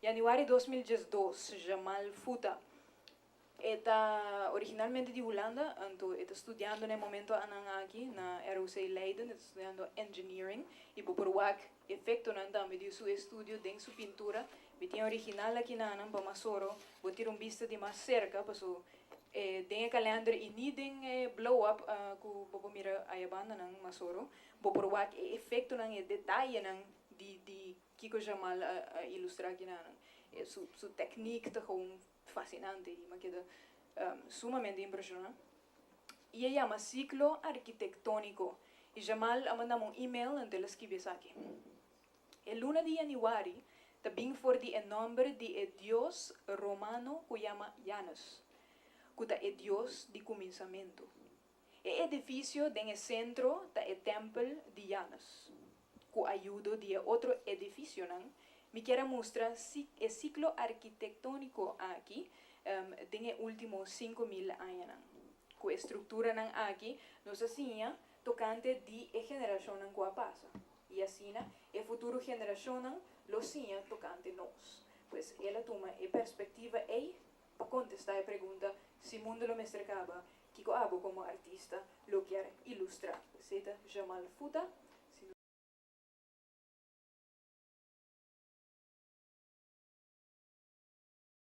Januari 2012, Jamal Futa. Está originalmente de Holanda, então está estudando no momento aqui na RUC Leiden, está estudando engineering e por wak efeito nanda medio su estudio den su pintura, tem original aqui na para Masoro, vou ter vista de mais cerca, passo tem calendar e nem tem blow up ku bobo mira ayabanda nang Masoro, bo por wak efeito nang detalhe nang di Kiko Jamal ilustrar aqui na su technique tá gewoon fascinante e me queda sumamente impressionante. E ella llama ciclo arquitectónico. E Jamal mandamos un email en las que ves aquí. El 1 de januari también fue el nombre de dios romano que llama Janus, que es el dios de comenzamiento. El edificio en el centro es el templo de Janus, que ayuda de otro edificio. Me quiero mostrar el ciclo arquitectónico aquí en los últimos 5.000 años. Que estructura aquí nos enseña tocante de generación que pasa. Y así, la futura generación lo enseña tocante nos. Pues ella toma perspectiva para contestar la pregunta si el mundo lo me cercaba, que hago como artista lo quiere ilustrar. Zeta Jamal Futa,